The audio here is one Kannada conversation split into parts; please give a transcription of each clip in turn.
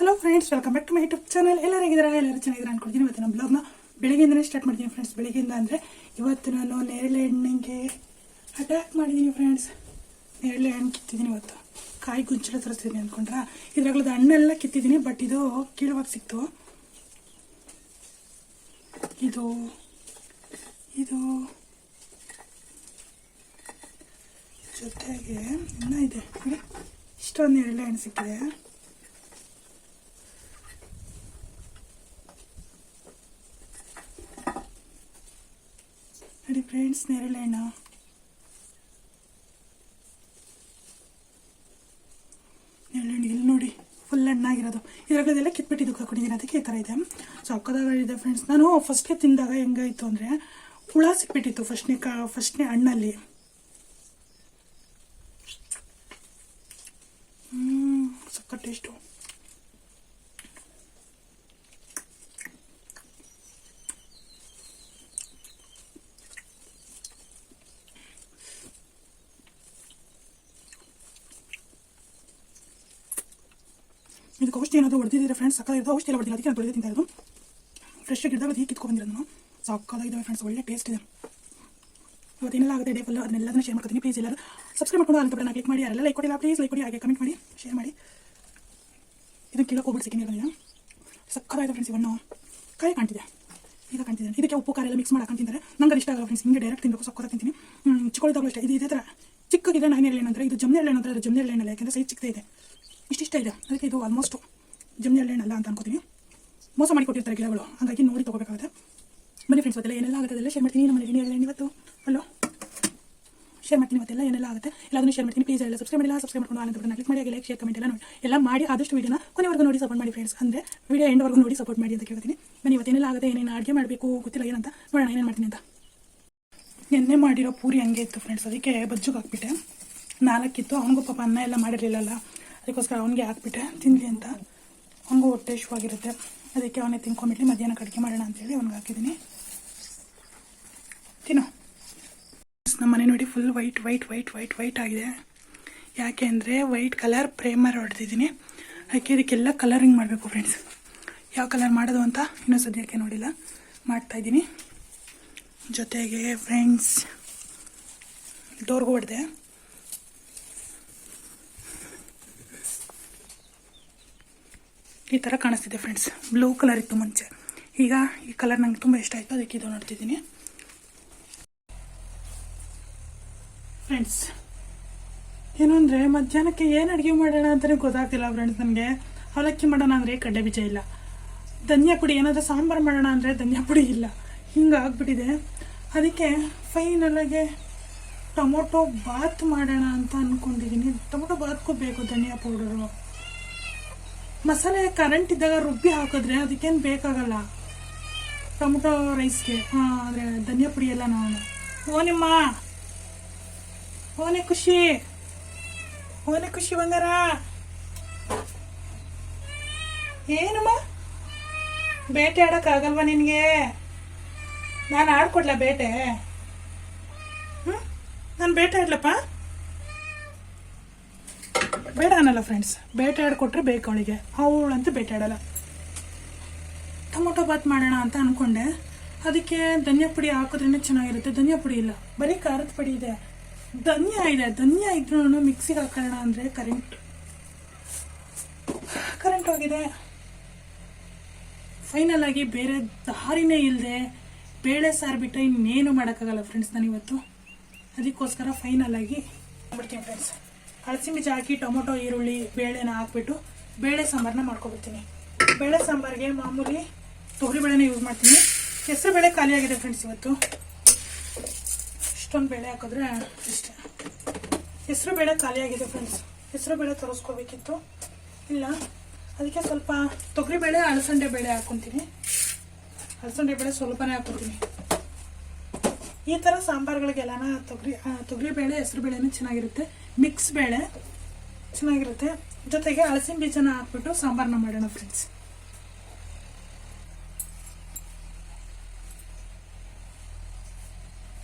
Hello friends, welcome back to my YouTube channel. ಎಲ್ಲರೂ ಚೆನ್ನಾಗಿದ್ದಾರೆ ಅನ್ಕೊಳ್ತೀನಿ. ಇವತ್ತು ನಮ್ಮ ಬ್ಲಾಗ್ನ ಬೆಳಗ್ಗೆಯಿಂದನೇ ಸ್ಟಾರ್ಟ್ ಮಾಡ್ತೀನಿ ಫ್ರೆಂಡ್ಸ್. ಬೆಳಗ್ಗೆಯಿಂದ ಅಂದರೆ ಇವತ್ತು ನಾನು ನೇರಳೆ ಹಣ್ಣಿಗೆ ಅಟ್ಯಾಕ್ ಮಾಡಿದ್ದೀನಿ ಫ್ರೆಂಡ್ಸ್. ನೇರಳೆ ಹಣ್ಣು ಕಿತ್ತಿದ್ದೀನಿ. ಇವತ್ತು ಕಾಯಿ ಗುಂಚಲ ತರಿಸ್ತೀನಿ ಅಂದ್ಕೊಂಡ್ರೆ ಇದ್ರಾಗ್ಲದ ಹಣ್ಣೆಲ್ಲ ಕಿತ್ತಿದ್ದೀನಿ. ಬಟ್ ಇದು ಕೀಳುವಾಗ ಸಿಕ್ತು. ಇದು ಇದು ಜೊತೆಗೆ ಇನ್ನೂ ಇದೆ. ಇಷ್ಟೊಂದು ನೇರಳೆ ಹಣ್ಣು ಸಿಕ್ಕಿದೆ. ನೋಡಿ ಫ್ರೆಂಡ್ಸ್, ನೇರಳೆ ಹಣ್ಣು ಇಲ್ಲಿ ನೋಡಿ, ಫುಲ್ ಹಣ್ಣಾಗಿರೋದು. ಇದರಲ್ಲೆಲ್ಲ ಕಿತ್ಬಿಟ್ಟಿದ್ದು ಹಾಕೊಂಡಿದ್ದೀನಿ. ಅದಕ್ಕೆ ಈ ಥರ ಇದೆ. ಸಕ್ಕದಾಗಿದೆ ಫ್ರೆಂಡ್ಸ್. ನಾನು ಫಸ್ಟ್ಗೆ ತಿಂದಾಗ ಹೆಂಗಾಯಿತು ಅಂದರೆ ಹುಳ ಸಿಕ್ಬಿಟ್ಟಿತ್ತು ಫಸ್ಟ್ನೇ ಹಣ್ಣಲ್ಲಿ. ಸಕ್ಕ ಟೇಸ್ಟು. ಇದಕ್ಕೆ ಔಷಧಿ ಏನಾದರೂ ಹೊಡೆದಿದ್ದೀರಾ ಫ್ರೆಂಡ್ಸ್? ಸಕ್ಕದಾಗಿರೋದು. ಔಷಧಿ ಎಲ್ಲ ಹೊಡೆದಿಲ್ಲ, ಅದಕ್ಕೆ ನಾನು ತೊಳೆದು ತಿಂತಾ ಇರೋದು. ಫ್ರೆಶ್ ಗಿಡದಾಗ ಅದು ಕಿತ್ಕೊಂಡ್ಬಂದಿರೋದು ನಾನು. ಸಕ್ಕದಾಗಿದ್ದಾವೆ ಫ್ರೆಂಡ್ಸ್, ಒಳ್ಳೆ ಟೇಸ್ಟ್ ಇದೆ. ಇವತ್ತೇನೆಲ್ಲ ಆಗುತ್ತೆ ಡೇ ಫುಲ್ ಅದನ್ನೆಲ್ಲದನ್ನ ಶೇರ್ ಮಾಡ್ತೀನಿ. ಪ್ಲೀಸ್ ಎಲ್ಲರೂ ಸಬ್ಸ್ಕ್ರೈಬ್ ಮಾಡ್ಕೊಂಡು ಅಂತ ಬಟನ್ ಕ್ಲಿಕ್ ಮಾಡಿ. ಯಾರೆಲ್ಲ ಲೈಕ್ ಕೊಡಿಲ್ಲ ಪ್ಲೀಸ್ ಲೈಕ್ ಕೊಡಿ, ಹಾಗೆ ಕಮೆಂಟ್ ಮಾಡಿ, ಶೇರ್ ಮಾಡಿ. ಇದನ್ನು ಕೀಳಕ್ಕೆ ಹೋಗ್ಬಿಟ್ಟು ಸೆಕೆಂಡ್ ಬಂದಿದೆ. ಸಕ್ಕದಾಗಿದೆ ಫ್ರೆಂಡ್ಸ್. ಇವನ್ನು ಕಾಯಿ ಕಾಣ್ತಿದೆ, ಈಗ ಕಾಣ್ತಿದೆ. ಇದಕ್ಕೆ ಉಪ್ಪು ಖಾರ ಎಲ್ಲ ಮಿಕ್ಸ್ ಮಾಡಿ ಹಾಕೊಂತಿದ್ದಾರೆ. ನಂಗೆ ಇಷ್ಟ ಆಗಲ್ಲ ಫ್ರೆಂಡ್ಸ್. ಹಿಂಗೆ ಡೈರೆಕ್ಟ್ ತಿನ್ನಬೇಕು. ಸಕ್ಕದಾಗ ತಿಂತೀನಿ. ಚಿಕ್ಕದಾಗಲೂ ಅಷ್ಟೇ. ಇದು ಇದೇ ಥರ ಚಿಕ್ಕಗಿದೆ. ನೇರಳೆ ಹಣ್ಣು ಅಂದರೆ ಇದು ಜಮ್ನೇರಳೆ ಹಣ್ಣು ಅಂದರೆ ಅದು ಜಮ್ನೇರಳೆ ಹಣ್ಣಲ್ಲ, ಯಾಕೆಂದರೆ ಸೈಜ್ ಚಿಕ್ಕದೇ ಇದೆ. ಇಷ್ಟ ಇದೆ. ಅದಕ್ಕೆ ಇದು ಆಲ್ಮೋಸ್ಟ್ ಜಮ್ನೇರಳೆ ಹಣ್ಣಲ್ಲ ಅಂತ ಅನ್ಕೋತೀನಿ. ಮೋಸ ಮಾಡಿ ಕೊಟ್ಟಿರ್ತಾರೆ ಗಿಡಗಳು, ಹಾಗಾಗಿ ನೋಡಿ ತೊಗೋಬೇಕಾಗುತ್ತೆ. ಬನ್ನಿ ಫ್ರೆಂಡ್ಸ್, ಇವತ್ತೆಲ್ಲ ಏನೆಲ್ಲ ಆಗುತ್ತೆ ಅದೆಲ್ಲ ಶೇರ್ ಮಾಡ್ತೀನಿ. ನಮ್ಮ ಮನೇಲಿ ನೇರಳೆ ಹಣ್ಣು ಇವತ್ತು ಶೇರ್ ಮಾಡ್ತೀನಿ. ಇವತ್ತೆಲ್ಲ ಏನೆಲ್ಲ ಆಗುತ್ತೆ ಎಲ್ಲದನ್ನು ಶೇರ್ ಮಾಡ್ತೀನಿ. ಪ್ಲೀಸ್ ಎಲ್ಲ ಸಬ್ಸ್ಕ್ರೈಬ್ ಮಾಡ್ಕೊಂಡು ಅಂತ ಬಟನ್ ಕ್ಲಿಕ್ ಮಾಡಿ, ಹಾಗೆ ಲೈಕ್ ಶೇರ್ ಕಮೆಂಟ್ ಎಲ್ಲ ಮಾಡಿ. ಆದಷ್ಟು ವೀಡಿಯೋನ ಕೊನೆವರೆಗೂ ನೋಡಿ ಸಪೋರ್ಟ್ ಮಾಡಿ ಫ್ರೆಂಡ್ಸ್. ಅಂದರೆ ವೀಡಿಯೋ ಎಂಡ್ವರೆಗೂ ನೋಡಿ ಸಪೋರ್ಟ್ ಮಾಡಿ ಅಂತ ಕೇಳ್ತೀನಿ. ಬನ್ನಿ, ಇವತ್ತೇನೆಲ್ಲ ಆಗುತ್ತೆ, ಏನೇನು ಅಡುಗೆ ಮಾಡಬೇಕು ಗೊತ್ತಿಲ್ಲ, ಏನಂತ ನೋಡೋಣ ಏನೇನು ಮಾಡ್ತೀನಿ ಅಂತ. ನೆನ್ನೆ ಮಾಡಿರೋ ಪೂರಿ ಹಂಗೆ ಇತ್ತು ಫ್ರೆಂಡ್ಸ್. ಅದಕ್ಕೆ ಬಜ್ಜಿಗೆ ಹಾಕ್ಬಿಟ್ಟೆ. 4 ಇತ್ತು. ಅವನಿಗೂ ಪಾಪ ಅನ್ನ ಎಲ್ಲ ಮಾಡಿರಲಿಲ್ಲಲ್ಲ, ಅದಕ್ಕೋಸ್ಕರ ಅವನಿಗೆ ಹಾಕ್ಬಿಟ್ಟೆ ತಿನ್ನಲಿ ಅಂತ. ಅವನಿಗೂ ಹೊಟ್ಟೆ ಇಷ್ಟವಾಗಿರುತ್ತೆ, ಅದಕ್ಕೆ ಅವನೇ ತಿನ್ಕೊಂಬಿಟ್ಲಿ. ಮಧ್ಯಾಹ್ನ ಅಡುಗೆ ಮಾಡೋಣ ಅಂತೇಳಿ ಅವ್ನಿಗೆ ಹಾಕಿದ್ದೀನಿ. ತಿನ್ನೋ. ನಮ್ಮ ಮನೆ ನೋಡಿ ಫುಲ್ ವೈಟ್ ಆಗಿದೆ. ಯಾಕೆ ಅಂದರೆ ವೈಟ್ ಕಲರ್ ಪ್ರೇಮರ್ ಹೊಡೆದಿದ್ದೀನಿ. ಅದಕ್ಕೆ ಇದಕ್ಕೆಲ್ಲ ಕಲರಿಂಗ್ ಮಾಡಬೇಕು ಫ್ರೆಂಡ್ಸ್. ಯಾವ ಕಲರ್ ಮಾಡೋದು ಅಂತ ಇನ್ನೂ ಸದ್ಯಕ್ಕೆ ನೋಡಿಲ್ಲ, ಮಾಡ್ತಾಯಿದ್ದೀನಿ. ಜೊತೆಗೆ ಫ್ರೆಂಡ್ಸ್ ಡೋರ್ಗೂ ಹೊಡೆದೆ. ಈ ಥರ ಕಾಣಿಸ್ತಿದೆ ಫ್ರೆಂಡ್ಸ್. ಬ್ಲೂ ಕಲರ್ ಇತ್ತು ಮುಂಚೆ, ಈಗ ಈ ಕಲರ್ ನಂಗೆ ತುಂಬ ಇಷ್ಟ ಆಯಿತು, ಅದಕ್ಕೆ ಇದು ನೋಡ್ತಿದ್ದೀನಿ ಫ್ರೆಂಡ್ಸ್. ಏನು ಅಂದರೆ ಮಧ್ಯಾಹ್ನಕ್ಕೆ ಏನು ಅಡುಗೆ ಮಾಡೋಣ ಅಂತಲೇ ಗೊತ್ತಾಗ್ತಿಲ್ಲ ಫ್ರೆಂಡ್ಸ್. ನನಗೆ ಅವಲಕ್ಕಿ ಮಾಡೋಣ ಅಂದರೆ ಕಡ್ಲೆ ಬೀಜ ಇಲ್ಲ, ಧನಿಯಾ ಪುಡಿ ಏನಾದರೂ ಸಾಂಬಾರು ಮಾಡೋಣ ಅಂದರೆ ಧನಿಯಾ ಪುಡಿ ಇಲ್ಲ, ಹಿಂಗೆ ಆಗ್ಬಿಟ್ಟಿದೆ. ಅದಕ್ಕೆ ಫೈನಲಾಗೆ ಟೊಮೊಟೊ ಬಾತ್ ಮಾಡೋಣ ಅಂತ ಅಂದ್ಕೊಂಡಿದ್ದೀನಿ. ಟೊಮೊಟೊ ಬಾತ್ಗೂ ಬೇಕು ಧನಿಯಾ ಪೌಡರು. ಮಸಾಲೆ ಕರೆಂಟ್ ಇದ್ದಾಗ ರುಬ್ಬಿ ಹಾಕಿದ್ರೆ ಅದಕ್ಕೇನು ಬೇಕಾಗಲ್ಲ ಟೊಮೊಟೊ ರೈಸ್ಗೆ. ಆದರೆ ಧನಿಯಾ ಪುಡಿ ಎಲ್ಲ ನಾನು ಓನೆ ಖುಷಿ ಬಂಗಾರ. ಏನಮ್ಮ ಬೇಟೆ ಆಡೋಕ್ಕಾಗಲ್ವಾ ನಿನಗೆ? ನಾನು ಆಡ್ಕೊಡ್ಲ ಬೇಟೆ? ನಾನು ಬೇಟೆ ಆಡ್ಲಪ್ಪ? ಬೇಡ ಅನ್ನಲ್ಲ ಫ್ರೆಂಡ್ಸ್. ಬೇಟೆ ಆಡ್ಕೊಟ್ರೆ ಬೇಕು ಅವಳಿಗೆ, ಅವಳಂತೂ ಬೇಟೆ ಆಡಲ್ಲ. ಟೊಮೊಟೊ ಬಾತ್ ಮಾಡೋಣ ಅಂತ ಅಂದ್ಕೊಂಡೆ. ಅದಕ್ಕೆ ಧನಿಯಾ ಪುಡಿ ಹಾಕಿದ್ರೇ ಚೆನ್ನಾಗಿರುತ್ತೆ. ಧನಿಯಾ ಪುಡಿ ಇಲ್ಲ, ಬರೀ ಖಾರದ ಪುಡಿ ಇದೆ. ಧನಿಯಾ ಇದ್ರೂ ಮಿಕ್ಸಿಗೆ ಹಾಕೋಣ ಅಂದರೆ ಕರೆಂಟ್ ಹೋಗಿದೆ. ಫೈನಲ್ ಆಗಿ ಬೇರೆ ದಾರಿನೇ ಇಲ್ಲದೆ ಬೇಳೆ ಸಾರು ಬಿಟ್ಟರೆ ಇನ್ನೇನು ಮಾಡೋಕ್ಕಾಗಲ್ಲ ಫ್ರೆಂಡ್ಸ್ ನಾನಿವತ್ತು. ಅದಕ್ಕೋಸ್ಕರ ಫೈನಲ್ ಆಗಿ ಬಿಡ್ತೀನಿ ಫ್ರೆಂಡ್ಸ್. ಹಳಸಿಬೀಜ ಹಾಕಿ ಟೊಮೊಟೊ ಈರುಳ್ಳಿ ಬೇಳೆನ ಹಾಕ್ಬಿಟ್ಟು ಬೇಳೆ ಸಾಂಬಾರನ್ನ ಮಾಡ್ಕೊಬಿಡ್ತೀನಿ. ಬೇಳೆ ಸಾಂಬಾರಿಗೆ ಮಾಮೂಲಿ ತೊಗರಿಬೇಳೆನ ಯೂಸ್ ಮಾಡ್ತೀನಿ. ಹೆಸರು ಬೇಳೆ ಖಾಲಿಯಾಗಿದೆ ಫ್ರೆಂಡ್ಸ್ ಇವತ್ತು. ಇಷ್ಟೊಂದು ಬೇಳೆ ಹಾಕಿದ್ರೆ ಇಷ್ಟ. ಹೆಸರು ಬೇಳೆ ಖಾಲಿಯಾಗಿದೆ ಫ್ರೆಂಡ್ಸ್. ಹೆಸರು ಬೇಳೆ ತರಿಸ್ಕೋಬೇಕಿತ್ತು, ಇಲ್ಲ. ಅದಕ್ಕೆ ಸ್ವಲ್ಪ ತೊಗರಿಬೇಳೆ ಅಲಸಂಡೆ ಬೇಳೆ ಹಾಕ್ಕೊತೀನಿ. ಅಲಸಂಡೆ ಬೇಳೆ ಸ್ವಲ್ಪನೇ ಹಾಕ್ಕೊತೀನಿ. ಈ ಥರ ಸಾಂಬಾರುಗಳಿಗೆಲ್ಲನ ತೊಗರಿಬೇಳೆ ಹೆಸರು ಬೇಳೆನೂ ಚೆನ್ನಾಗಿರುತ್ತೆ. ಮಿಕ್ಸ್ ಬೇಳೆ ಚೆನ್ನಾಗಿರುತ್ತೆ. ಜೊತೆಗೆ ಹಲಸಿನ ಬೀಜನ ಹಾಕ್ಬಿಟ್ಟು ಸಾಂಬಾರನ್ನ ಮಾಡೋಣ ಫ್ರೆಂಡ್ಸ್.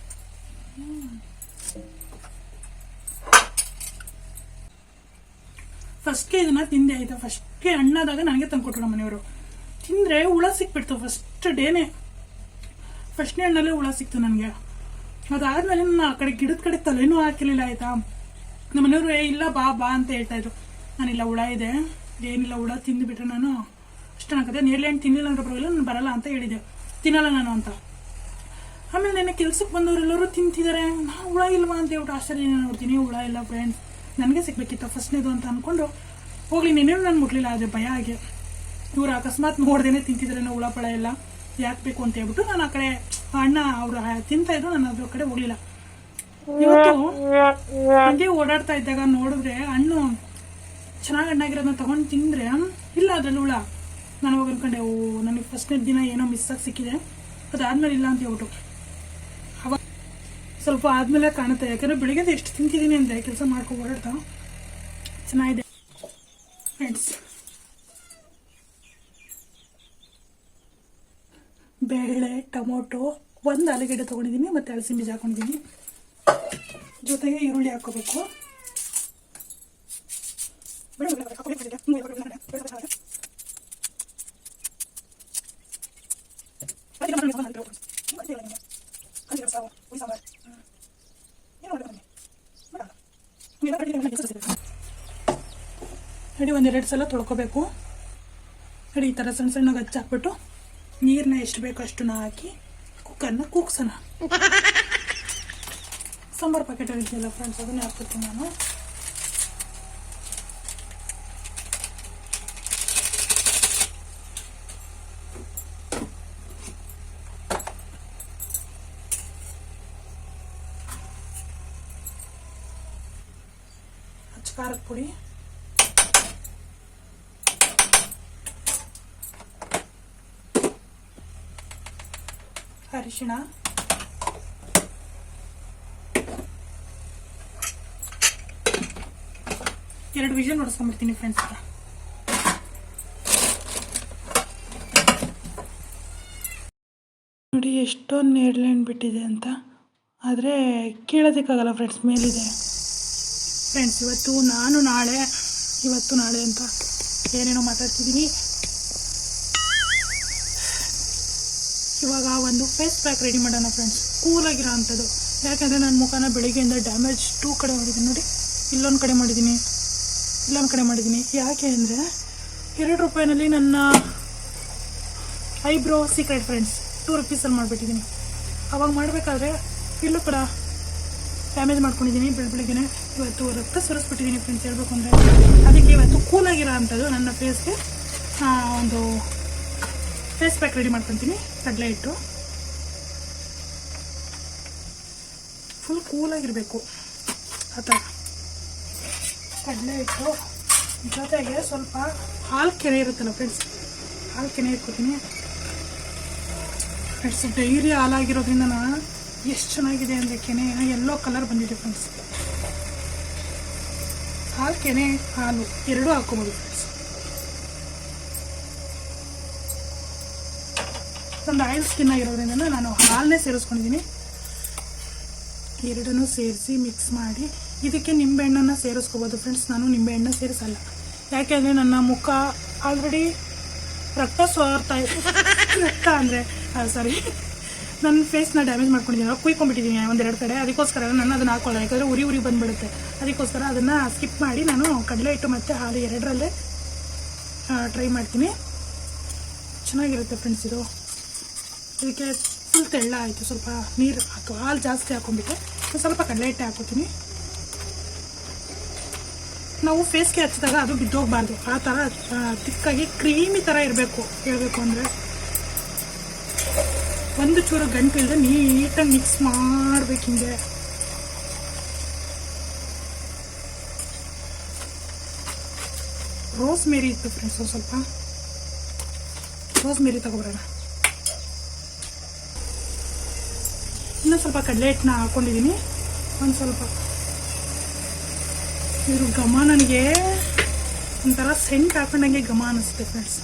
ಫಸ್ಟ್ಗೆ ಇದನ್ನ ತಿಂದೆ ಆಯ್ತಾ. ಫಸ್ಟ್ಗೆ ಹಣ್ಣಾದಾಗ ನನಗೆ ತಂದ್ಕೊಟ್ರು ನಮ್ಮ ಮನೆಯವರು. ತಿಂದರೆ ಹುಳ ಸಿಕ್ಬಿಡ್ತು ಫಸ್ಟ್ ಡೇನೆ. ಫಸ್ಟ್ನೇ ಹಣ್ಣಲ್ಲೇ ಹುಳ ಸಿಕ್ತು ನನಗೆ. ಅದಾದ್ಮೇಲೆ ನಾನು ಆ ಕಡೆ ಗಿಡದ ಕಡೆ ತಲೆನೂ ಹಾಕಿರ್ಲಿಲ್ಲ ಆಯ್ತಾ. ನಮ್ಮ ಮನೆಯವರು ಇಲ್ಲ ಬಾ ಬಾ ಅಂತ ಹೇಳ್ತಾ ಇದ್ರು. ನಾನಿಲ್ಲ ಹುಳ ಇದೆ, ಏನಿಲ್ಲ ಹುಳ ತಿಂದುಬಿಟ್ರೆ ನಾನು ಅಷ್ಟು ನನಗದೆ ನೇರಳೆ ಹಣ್ಣು ತಿನ್ನಿಲ್ಲ ಅಂದ್ರೆ ಪರವಾಗಿಲ್ಲ, ನಾನು ಬರಲ್ಲ ಅಂತ ಹೇಳಿದೆ, ತಿನ್ನಲ್ಲ ನಾನು ಅಂತ. ಆಮೇಲೆ ನೆನ್ನೆ ಕೆಲ್ಸಕ್ಕೆ ಬಂದವರೆಲ್ಲರೂ ತಿಂತಿದ್ದಾರೆ, ನಾ ಹುಳ ಇಲ್ವಾ ಅಂತ ಹೇಳ್ಬಿಟ್ಟು ಆಶ್ಚರ್ಯ ನೋಡ್ತೀನಿ. ಹುಳ ಇಲ್ಲ ಫ್ರೆಂಡ್ಸ್, ನನಗೆ ಸಿಗ್ಬೇಕಿತ್ತು ಫಸ್ಟ್ನೇದು ಅಂತ ಅಂದ್ಕೊಂಡು ಹೋಗ್ಲಿ. ನೆನ್ನೆನೂ ನಾನು ಮುಟ್ಲಿಲ್ಲ, ಆದರೆ ಭಯ ಆಗಿ ಇವ್ರು ಅಕಸ್ಮಾತ್ ನೋಡ್ದೇನೆ ತಿಂತಿದ್ರೆ ಹುಳ ಪಳ ಎಲ್ಲ ಯಾಕೆ ಬೇಕು ಅಂತ ಹೇಳ್ಬಿಟ್ಟು ನಾನು ಆ ಕಡೆ ಅಣ್ಣ ಅವರು ತಿಂತಾ ಇದ್ರು, ನಾನು ಅದ್ರ ಕಡೆ ಹೋಗ್ಲಿಲ್ಲ. ಇವತ್ತು ಹಂಗೆ ಓಡಾಡ್ತಾ ಇದ್ದಾಗ ನೋಡಿದ್ರೆ ಹಣ್ಣು ಚೆನ್ನಾಗಿ ಹಣ್ಣಾಗಿರೋದನ್ನ ತಗೊಂಡು ತಿಂದ್ರೆ ಇಲ್ಲ ಅದ್ರಲ್ಲಿ ಹುಳ. ನಾನು ಹೋಗಿ ಅನ್ಕೊಂಡೆ, ಓ ನನಗೆ ಫಸ್ಟ್ನೇ ದಿನ ಏನೋ ಮಿಸ್ ಆಗಿ ಸಿಕ್ಕಿದೆ, ಅದಾದ್ಮೇಲೆ ಇಲ್ಲ ಅಂತ ಹೇಳ್ಬಿಟ್ಟು. ಅವಾಗ ಸ್ವಲ್ಪ ಆದ್ಮೇಲೆ ಕಾಣುತ್ತೆ, ಯಾಕಂದ್ರೆ ಬೆಳಿಗ್ಗೆ ಎಷ್ಟು ತಿಂತಿದ್ದೀನಿ ಅಂದರೆ ಕೆಲಸ ಮಾಡ್ಕೊಂಡು ಓಡಾಡ್ತಾ ಚೆನ್ನಾಗಿದೆ ಫ್ರೆಂಡ್ಸ್. ಬೇಳೆ, ಟೊಮೊಟೊ, ಒಂದು ಆಲೂಗಡ್ಡೆ ತೊಗೊಂಡಿದ್ದೀನಿ, ಮತ್ತು ಹಲಸಿನ ಬೀಜ ಹಾಕೊಂಡಿದ್ದೀನಿ. ಜೊತೆಗೆ ಈರುಳ್ಳಿ ಹಾಕೋಬೇಕು. ನೋಡಿ ಒಂದೆರಡು ಸಲ ತೊಳ್ಕೊಬೇಕು. ನೋಡಿ ಈ ಥರ ಸಣ್ಣ ಸಣ್ಣ ಗಚ್ಚ ಹಾಕ್ಬಿಟ್ಟು ನೀರನ್ನ ಎಷ್ಟು ಬೇಕೋ ಅಷ್ಟನ್ನ ಹಾಕಿ ಕುಕ್ಕರ್ನ ಕೂಗ್ಸೋಣ. ಸಾಂಬಾರು ಪ್ಯಾಕೆಟ್ ಇರುತ್ತಲ್ಲ ಫ್ರೆಂಡ್ಸ್, ಅದನ್ನೇ ಹಾಕ್ಬಿಡ್ತೀನಿ ನಾನು. ಖಾರದ ಪುಡಿ, ಅರಿಶಿಣ, ಎರಡು ವಿಷಲ್ ನೋಡಿಸ್ಕೊಂಡ್ಬಿಡ್ತೀನಿ ಫ್ರೆಂಡ್ಸ್. ನೋಡಿ ಎಷ್ಟೊಂದು ನೇರಳೆ ಹಣ್ಣು ಬಿಟ್ಟಿದೆ ಅಂತ, ಆದರೆ ಕೇಳೋದಕ್ಕಾಗಲ್ಲ ಫ್ರೆಂಡ್ಸ್, ಮೇಲಿದೆ ಫ್ರೆಂಡ್ಸ್. ಇವತ್ತು ನಾಳೆ ಅಂತ ಏನೇನೋ ಮಾತಾಡ್ತಿದ್ದೀನಿ. ಇವಾಗ ಒಂದು ಫೇಸ್ ಪ್ಯಾಕ್ ರೆಡಿ ಮಾಡೋಣ ಫ್ರೆಂಡ್ಸ್, ಕೂಲಾಗಿರೋ ಅಂಥದ್ದು. ಯಾಕಂದರೆ ನನ್ನ ಮುಖನ ಬೆಳಿಗ್ಗೆಯಿಂದ ಡ್ಯಾಮೇಜ್ 2 ಕಡೆ ಮಾಡಿದ್ದೀನಿ. ನೋಡಿ ಇಲ್ಲೊಂದು ಕಡೆ ಮಾಡಿದ್ದೀನಿ, ಯಾಕೆ ಅಂದರೆ 2 ರೂಪಾಯಿನಲ್ಲಿ ನನ್ನ ಐಬ್ರೋ ಸೀಕ್ರೆಟ್ ಫ್ರೆಂಡ್ಸ್ 2 ರೂಪೀಸಲ್ಲಿ ಮಾಡಿಬಿಟ್ಟಿದ್ದೀನಿ. ಅವಾಗ ಮಾಡಬೇಕಾದ್ರೆ ಇಲ್ಲೂ ಕೂಡ ಡ್ಯಾಮೇಜ್ ಮಾಡ್ಕೊಂಡಿದ್ದೀನಿ. ಬೆಳಗ್ಗೆನೆ ಇವತ್ತು ರಕ್ತ ಸುರಿಸ್ಬಿಟ್ಟಿದ್ದೀನಿ ಫ್ರೆಂಡ್ಸ್ ಹೇಳ್ಬೇಕು ಅಂದರೆ. ಅದಕ್ಕೆ ಇವತ್ತು ಕೂಲಾಗಿರೋ ಅಂಥದ್ದು ನನ್ನ ಫೇಸ್ಗೆ ಒಂದು ಫೇಸ್ ಪ್ಯಾಕ್ ರೆಡಿ ಮಾಡ್ಕೊತೀನಿ. ಕಡಲೆ ಹಿಟ್ಟು ಫುಲ್ ಕೂಲಾಗಿರಬೇಕು ಆ ಥರ. ಕಡಲೆ ಹಿಟ್ಟು ಜೊತೆಗೆ ಸ್ವಲ್ಪ ಹಾಲು ಕೆನೆ ಇರುತ್ತಲ್ಲ ಫ್ರೆಂಡ್ಸ್, ಹಾಲು ಕೆನೆ ಇಟ್ಕೊತೀನಿ ಫ್ರೆಂಡ್ಸ್. ಡೈರಿ ಹಾಲಾಗಿರೋದ್ರಿಂದ ಎಷ್ಟು ಚೆನ್ನಾಗಿದೆ ಅಂದರೆ ಕೆನೆ ಯೆಲ್ಲೋ ಕಲರ್ ಬಂದಿದೆ ಫ್ರೆಂಡ್ಸ್. ಹಾಲು ಕೆನೆ ಹಾಲು ಎರಡೂ ಹಾಕ್ಕೊಬೋದು ಫ್ರೆಂಡ್ಸ್. ಒಂದು ಆಯಿಲ್ ಸ್ಕಿನ್ ಆಗಿರೋದ್ರಿಂದ ನಾನು ಹಾಲನ್ನೇ ಸೇರಿಸ್ಕೊಂಡಿದ್ದೀನಿ. ಎರಡನ್ನೂ ಸೇರಿಸಿ ಮಿಕ್ಸ್ ಮಾಡಿ ಇದಕ್ಕೆ ನಿಂಬೆಹಣ್ಣನ್ನು ಸೇರಿಸ್ಕೋಬೋದು ಫ್ರೆಂಡ್ಸ್. ನಾನು ನಿಂಬೆಹಣ್ಣು ಸೇರಿಸಲ್ಲ, ಯಾಕೆಂದರೆ ನನ್ನ ಮುಖ ಆಲ್ರೆಡಿ ರಕ್ತ ಸೋರ್ತಾ ನನ್ನ ಫೇಸ್ನ ಡ್ಯಾಮೇಜ್ ಮಾಡ್ಕೊಂಡಿದ್ದೀನಿ, ಕುಯ್ಕೊಂಡ್ಬಿಟ್ಟಿದ್ದೀನಿ 1-2 ಕಡೆ. ಅದಕ್ಕೋಸ್ಕರ ನಾನು ಅದನ್ನು ಹಾಕೊಳ್ಳಲ್ಲ, ಯಾಕಂದರೆ ಉರಿ ಬಂದುಬಿಡುತ್ತೆ. ಅದಕ್ಕೋಸ್ಕರ ಅದನ್ನು ಸ್ಕಿಪ್ ಮಾಡಿ ನಾನು ಕಡಲೆ ಹಿಟ್ಟು ಮತ್ತು ಹಾಲು ಎರಡರಲ್ಲೇ ಟ್ರೈ ಮಾಡ್ತೀನಿ. ಚೆನ್ನಾಗಿರುತ್ತೆ ಫ್ರೆಂಡ್ಸ್ ಇದು. ಇದಕ್ಕೆ ಫುಲ್ ತೆಳ್ಳ ಆಯಿತು, ಸ್ವಲ್ಪ ನೀರು ಹಾಲು ಜಾಸ್ತಿ ಹಾಕೊಂಡ್ಬಿಟ್ಟು ಸ್ವಲ್ಪ ಕಡಲೆ ಹಿಟ್ಟೆ ಹಾಕೋತೀನಿ. ನಾವು ಫೇಸ್ಗೆ ಹಚ್ಚಿದಾಗ ಅದು ಬಿದ್ದೋಗಬಾರ್ದು, ಆ ಥರ ತಿಕ್ಕಾಗಿ ಕ್ರೀಮಿ ಥರ ಇರಬೇಕು. ಹೇಳಬೇಕು ಅಂದರೆ ಒಂದು ಚೂರು ಗಂಟು ಇಲ್ಲದೆ ನೀಟಾಗಿ ಮಿಕ್ಸ್ ಮಾಡಬೇಕು. ಹಿಂಗೆ ರೋಸ್ ಮೇರಿ ಇತ್ತು ಫ್ರೆಂಡ್ಸ್, ಸ್ವಲ್ಪ ರೋಸ್ ಮೇರಿ ತಗೊಬರೋಣ. ಇನ್ನೂ ಸ್ವಲ್ಪ ಕಡಲೆ ಹಿಟ್ಟನ್ನ ಹಾಕ್ಕೊಂಡಿದ್ದೀನಿ. ಒಂದು ಸ್ವಲ್ಪ ಇದ್ರ ಘಮ ನನಗೆ ಒಂಥರ ಸೆಂಟ್ ಹಾಕೊಂಡಂಗೆ ಘಮ ಅನ್ನಿಸುತ್ತೆ ಫ್ರೆಂಡ್ಸ್.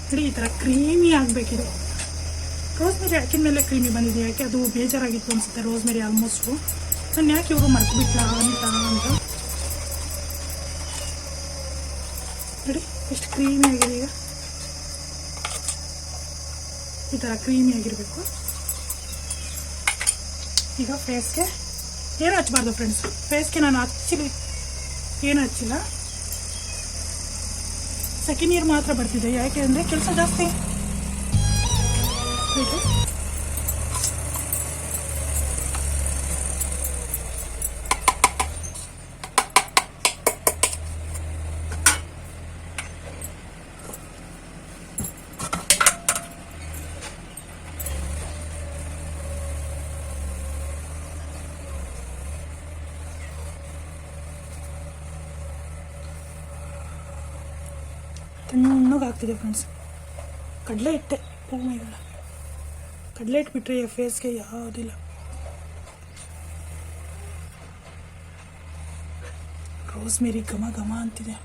ನೋಡಿ ಈ ಥರ ಕ್ರೀಮಿ ಆಗಬೇಕಿದು. ರೋಸ್ಮೆರಿ ಹಾಕಿದ ಮೇಲೆ ಕ್ರೀಮಿ ಬಂದಿದೆ, ಯಾಕೆ ಅದು ಬೇಜಾರಾಗಿತ್ತು ಅನಿಸುತ್ತೆ ರೋಸ್ಮೆರಿ ಆಲ್ಮೋಸ್ಟು. ನಾನು ಯಾಕೆ ಇವರು ಮರ್ತು ಬಿಟ್ಲಾ ಅಂತ ನೋಡಿ ಎಷ್ಟು ಕ್ರೀಮಿ ಆಗಿದೆ. ಈಗ ಈ ಥರ ಕ್ರೀಮಿ ಆಗಿರಬೇಕು. ಈಗ ಫೇಸ್ಗೆ ಏನು ಹಚ್ಚಬಾರ್ದು ಫ್ರೆಂಡ್ಸ್. ಫೇಸ್ಗೆ ನಾನು ಏನು ಹಚ್ಚಿಲ್ಲ. ಸೆಕೆಂಡ್ ಇಯರ್ ಮಾತ್ರ ಬರ್ತಿದೆ. ಯಾಕೆ ಅಂದರೆ ಕೆಲಸ ಜಾಸ್ತಿ. ತಣ್ಣಗಾಗ್ತಿದೆ ಫ್ರೆಂಡ್ಸ್. ಕಡಲೆ ಹಿಟ್ಟೆ. ಮೈಗಳ ಕಡಲೆ ಹಿಟ್ಟು ಬಿಟ್ಟರೆ ಫೇಸ್ಗೆ ಯಾವುದಿಲ್ಲ. ರೋಸ್ಮೇರಿ ಘಮ ಘಮ ಅಂತಿದೆ.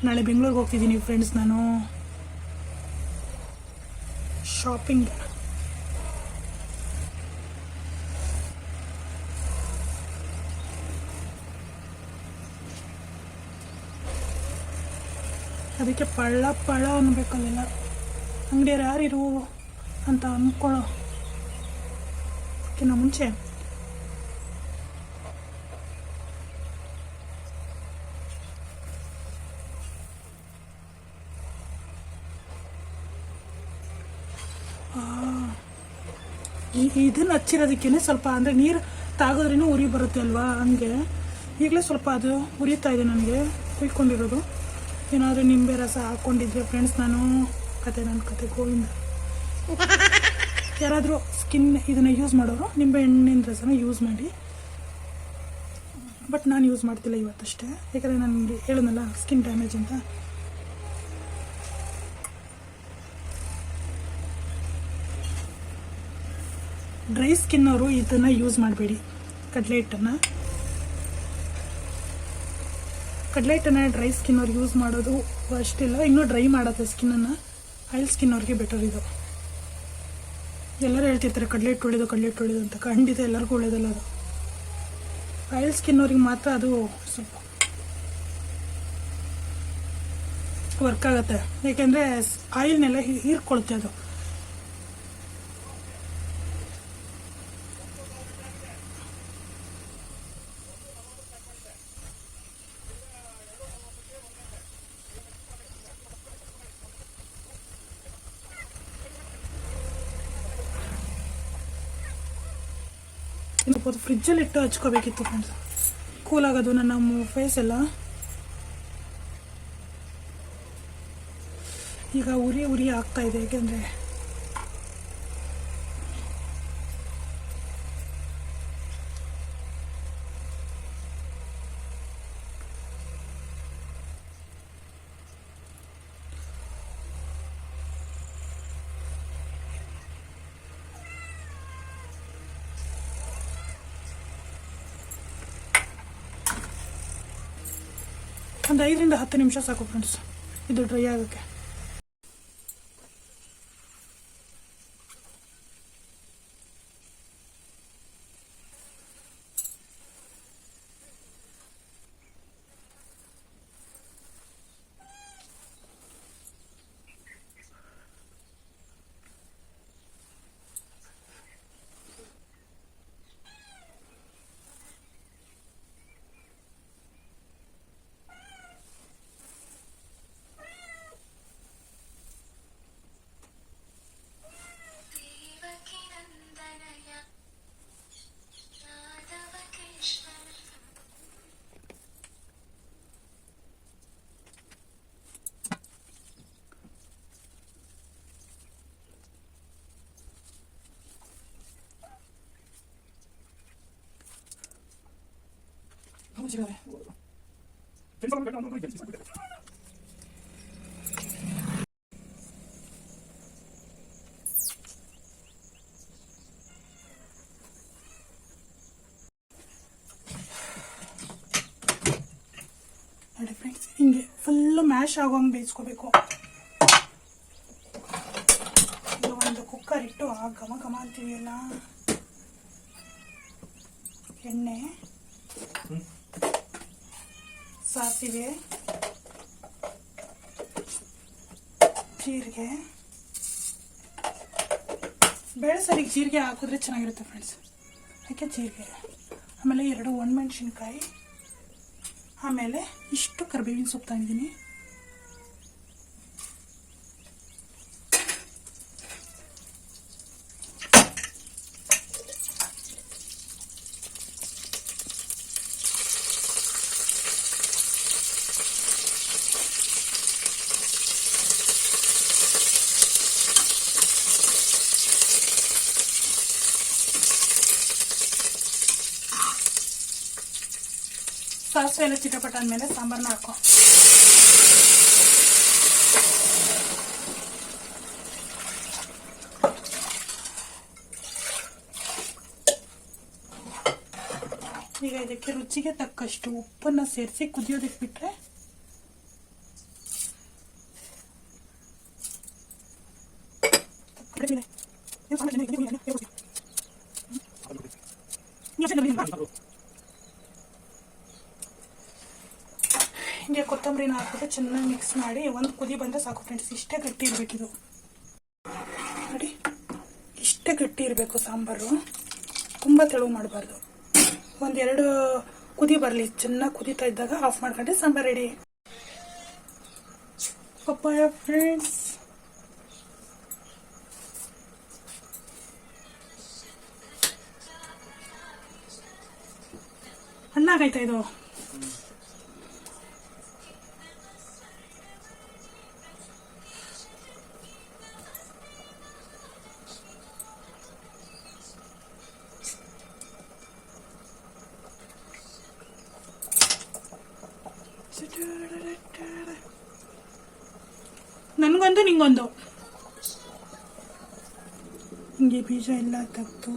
ನಾಳೆ ಬೆಂಗಳೂರಿಗೆ ಹೋಗ್ತಿದ್ದೀನಿ ಫ್ರೆಂಡ್ಸ್. ನಾನು ಶಾಪಿಂಗ್. ಅದಕ್ಕೆ ಪಳ್ಳ ಪಳ್ಳ ಅನ್ಬೇಕಲ್ಲೆಲ್ಲ. ಅಂಗಡಿಯವ್ರು ಯಾರಿರು ಅಂತ ಅಂದ್ಕೊಳ್ಳೋಕ್ಕಿಂತ ಮುಂಚೆ ಇದನ್ನು ಹಚ್ಚಿರೋದಕ್ಕೇ ಸ್ವಲ್ಪ ಅಂದರೆ ನೀರು ತಾಗೋದ್ರೂ ಉರಿ ಬರುತ್ತೆ ಅಲ್ವಾ, ಹಂಗೆ ಈಗಲೇ ಸ್ವಲ್ಪ ಅದು ಉರಿತಾ ಇದೆ ನನಗೆ ಕುಯ್ಕೊಂಡಿರೋದು. ಏನಾದರೂ ನಿಂಬೆ ರಸ ಹಾಕ್ಕೊಂಡಿದ್ರೆ ಫ್ರೆಂಡ್ಸ್ ನನ್ನ ಕತೆ ಗೋವಿಂದ. ಯಾರಾದರೂ ಸ್ಕಿನ್ ಇದನ್ನು ಯೂಸ್ ಮಾಡೋರು ನಿಂಬೆ ಹಣ್ಣಿನ ರಸನ ಯೂಸ್ ಮಾಡಿ. ಬಟ್ ನಾನು ಯೂಸ್ ಮಾಡ್ತಿಲ್ಲ ಇವತ್ತಷ್ಟೇ, ಯಾಕಂದರೆ ನನಗೆ ಹೇಳಿದ್ನಲ್ಲ ಸ್ಕಿನ್ ಡ್ಯಾಮೇಜ್ ಅಂತ. ಡ್ರೈ ಸ್ಕಿನ್ ಅವರು ಇದನ್ನು ಯೂಸ್ ಮಾಡಬೇಡಿ. ಕಡಲೆ ಹಿಟ್ಟನ್ನು ಡ್ರೈ ಸ್ಕಿನ್ ಅವ್ರು ಯೂಸ್ ಮಾಡೋದು ಅಷ್ಟಿಲ್ಲ, ಇನ್ನೂ ಡ್ರೈ ಮಾಡುತ್ತೆ ಸ್ಕಿನ್ನನ್ನು. ಆಯಿಲ್ ಸ್ಕಿನ್ ಅವ್ರಿಗೆ ಬೆಟರ್ ಇದು. ಎಲ್ಲರೂ ಹೇಳ್ತಿರ್ತಾರೆ ಕಡಲೆ ಹಿಟ್ಟು ಒಳ್ಳೇದು ಅಂತ. ಖಂಡಿತ ಎಲ್ಲರಿಗೂ ಒಳ್ಳೇದಲ್ಲ ಅದು. ಆಯಿಲ್ ಸ್ಕಿನ್ ಅವ್ರಿಗೆ ಮಾತ್ರ ಅದು ಸ್ವಲ್ಪ ವರ್ಕ್ ಆಗುತ್ತೆ, ಯಾಕೆಂದರೆ ಆಯಿಲ್ನೆಲ್ಲ ಹೀರ್ಕೊಳುತ್ತೆ ಅದು. ಫ್ರಿಜ್ಜಲ್ಲಿ ಇಟ್ಟು ಹಚ್ಕೋಬೇಕಿತ್ತು ಫ್ರೆಂಡ್ಸ್, ಕೂಲ್ ಆಗೋದು ನನ್ನ ಫೇಸ್ ಎಲ್ಲ. ಈಗ ಉರಿ ಆಗ್ತಾ ಇದೆ, ಯಾಕೆಂದರೆ ಒಂದು 5 ರಿಂದ 10 ನಿಮಿಷ ಸಾಕು ಫ್ರೆಂಡ್ಸ್ ಇದು ಡ್ರೈ ಆಗೋಕ್ಕೆ. ನೋಡಿ ಫ್ರೆಂಡ್ಸ್, ಹಿಂಗೆ ಫುಲ್ಲು ಮ್ಯಾಶ್ ಆಗೋಂಗೆ ಬೇಯಿಸ್ಕೋಬೇಕು. ಒಂದು ಕುಕ್ಕರ್ ಇಟ್ಟು ಘಮ ಘಮ ಅಂತೀವಿ ಎಲ್ಲ ಎಣ್ಣೆ, ಸಾಸಿವೆ, ಜೀರಿಗೆ. ಬೇಳೆ ಸಾರಿಗೆ ಜೀರಿಗೆ ಹಾಕಿದ್ರೆ ಚೆನ್ನಾಗಿರುತ್ತೆ ಫ್ರೆಂಡ್ಸ್, ಅದಕ್ಕೆ ಜೀರಿಗೆ. ಆಮೇಲೆ 2 ಒಣಮೆಣಸಿನ್ಕಾಯಿ, ಆಮೇಲೆ ಇಷ್ಟು ಕರಿಬೇವಿನ ಸೊಪ್ಪು ತಂದಿದ್ದೀನಿ. ಸಾಸಿವೆ ಎಲ್ಲ ಚಿಟಪಟ ಆದಮೇಲೆ ಸಾಂಬಾರನ್ನ ಹಾಕೋ. ಈಗ ಇದಕ್ಕೆ ರುಚಿಗೆ ತಕ್ಕಷ್ಟು ಉಪ್ಪನ್ನು ಸೇರಿಸಿ ಕುದಿಯೋದಕ್ಕೆ ಬಿಟ್ರೆ ಹಿಂಗೆ ಕೊತ್ತಂಬರಿನ ಹಾಕಿದ್ರೆ ಚೆನ್ನಾಗಿ ಮಿಕ್ಸ್ ಮಾಡಿ ಒಂದು ಕುದಿ ಬಂದರೆ ಸಾಕು ಫ್ರೆಂಡ್ಸ್. ಇಷ್ಟೇ ಗಟ್ಟಿ ಇರಬೇಕಿದು ನೋಡಿ, ಇಷ್ಟೇ ಗಟ್ಟಿ ಇರಬೇಕು ಸಾಂಬಾರು, ತುಂಬ ತೆಳು ಮಾಡಬಾರ್ದು. 1-2 ಕುದಿ ಬರಲಿ, ಚೆನ್ನಾಗಿ ಕುದೀತಾ ಇದ್ದಾಗ ಆಫ್ ಮಾಡ್ಕೊಂಡ್ರೆ ಸಾಂಬಾರು ರೆಡಿ. ಪಪ್ಪಾಯ ಫ್ರೆಂಡ್ಸ್, ಹಣ್ಣಾಗೈತಾ ಇದು. ನನಗೊಂದು ನಿಂಗೊಂದು. ಹಿಂಗೆ ಬೀಜ ಎಲ್ಲ ತೆಗೆದು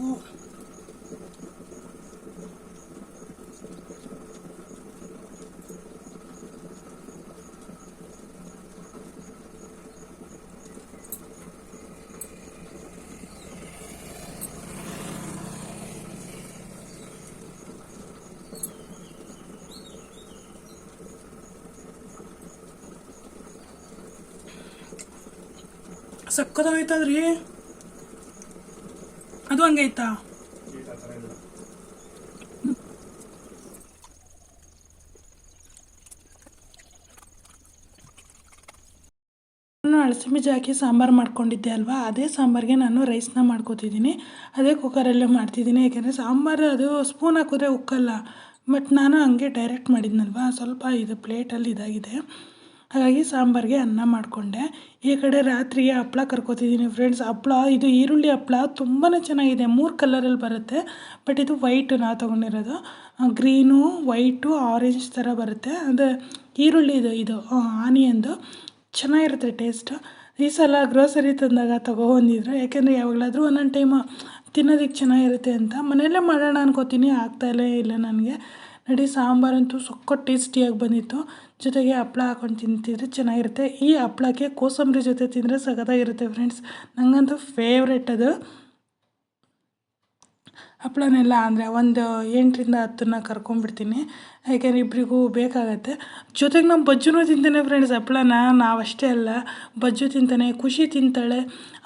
ಸಕ್ಕತ್ತಾಗೈತದ್ರಿ. ಅದು ಹಂಗೈತಾ? ನಾನು ಹಳಸಿಬೀಜ ಹಾಕಿ ಸಾಂಬಾರು ಮಾಡ್ಕೊಂಡಿದ್ದೆ ಅಲ್ವಾ, ಅದೇ ಸಾಂಬಾರಿಗೆ ನಾನು ರೈಸ್ನ ಮಾಡ್ಕೋತಿದ್ದೀನಿ. ಅದೇ ಕುಕ್ಕರಲ್ಲೇ ಮಾಡ್ತಿದ್ದೀನಿ, ಯಾಕೆಂದರೆ ಸಾಂಬಾರು ಅದು ಸ್ಪೂನ್ ಹಾಕಿದ್ರೆ ಉಕ್ಕಲ್ಲ. ಬಟ್ ನಾನು ಹಂಗೆ ಡೈರೆಕ್ಟ್ ಮಾಡಿದ್ನಲ್ವ, ಸ್ವಲ್ಪ ಇದು ಪ್ಲೇಟಲ್ಲಿ ಇದಾಗಿದೆ, ಹಾಗಾಗಿ ಸಾಂಬಾರಿಗೆ ಅನ್ನ ಮಾಡಿಕೊಂಡೆ. ಈ ಕಡೆ ರಾತ್ರಿಗೆ ಹಪ್ಪಳ ಕರ್ಕೋತಿದ್ದೀನಿ ಫ್ರೆಂಡ್ಸ್. ಹಪ್ಪಳ ಇದು ಈರುಳ್ಳಿ ಹಪ್ಪಳ ತುಂಬಾ ಚೆನ್ನಾಗಿದೆ, 3 ಕಲರಲ್ಲಿ ಬರುತ್ತೆ. ಬಟ್ ಇದು ವೈಟು ನಾವು ತೊಗೊಂಡಿರೋದು, ಗ್ರೀನು, ವೈಟು, ಆರೆಂಜ್ ಥರ ಬರುತ್ತೆ. ಅದು ಈರುಳ್ಳಿದು, ಇದು ಆನಿಯನ್ದು ಚೆನ್ನಾಗಿರುತ್ತೆ ಟೇಸ್ಟು. ಈ ಸಲ ಗ್ರೋಸರಿ ತಂದಾಗ ತೊಗೊಬಂದಿದ್ರು, ಯಾಕೆಂದರೆ ಯಾವಾಗಲಾದರೂ ಒಂದೊಂದು ಟೈಮು ತಿನ್ನೋದಕ್ಕೆ ಚೆನ್ನಾಗಿರುತ್ತೆ ಅಂತ. ಮನೆಯಲ್ಲೇ ಮಾಡೋಣ ಅನ್ಕೋತೀನಿ, ಆಗ್ತಾಯಿಲ್ಲ ಇಲ್ಲ ನನಗೆ. ನೋಡಿ, ಸಾಂಬಾರಂತೂ ಸೊಕ್ಕ ಟೇಸ್ಟಿಯಾಗಿ ಬಂದಿತ್ತು. ಜೊತೆಗೆ ಹಪ್ಪಳ ಹಾಕೊಂಡು ತಿಂತಿದ್ರೆ ಚೆನ್ನಾಗಿರುತ್ತೆ. ಈ ಹಪ್ಪಳಕ್ಕೆ ಕೋಸಂಬರಿ ಜೊತೆ ತಿಂದರೆ ಸಖತ್ತಾಗಿರುತ್ತೆ ಫ್ರೆಂಡ್ಸ್, ನನಗಂತೂ ಫೇವ್ರೆಟ್ ಅದು. ಹಪ್ಪಳನೆಲ್ಲ ಅಂದರೆ ಒಂದು 8-10 ಕರ್ಕೊಂಡ್ಬಿಡ್ತೀನಿ, ಯಾಕೆಂದರೆ ಇಬ್ಬರಿಗೂ ಬೇಕಾಗತ್ತೆ. ಜೊತೆಗೆ ನಮ್ಮ ಬಜ್ಜುನೂ ತಿಂತಾನೆ ಫ್ರೆಂಡ್ಸ್ ಹಪ್ಪಳನ. ನಾವಷ್ಟೇ ಅಲ್ಲ, ಬಜ್ಜು ತಿಂತಾನೆ, ಖುಷಿ ತಿಂತಾಳೆ,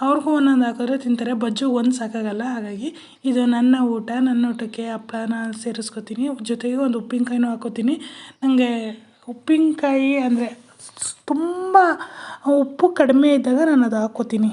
ಅವ್ರಿಗೂ ಒಂದೊಂದು ಹಾಕಿದ್ರೆ ತಿಂತಾರೆ. ಬಜ್ಜು ಒಂದು ಸಾಕಾಗಲ್ಲ, ಹಾಗಾಗಿ ಇದು ನನ್ನ ಊಟ. ನನ್ನ ಊಟಕ್ಕೆ ಹಪ್ಪಳನ ಸೇರಿಸ್ಕೊತೀನಿ, ಜೊತೆಗೆ ಒಂದು ಉಪ್ಪಿನಕಾಯಿನೂ ಹಾಕೋತೀನಿ. ನನಗೆ ಉಪ್ಪಿನಕಾಯಿ ಅಂದರೆ ತುಂಬ ಉಪ್ಪು ಕಡಿಮೆ ಇದ್ದಾಗ ನಾನು ಅದು ಹಾಕ್ಕೋತೀನಿ.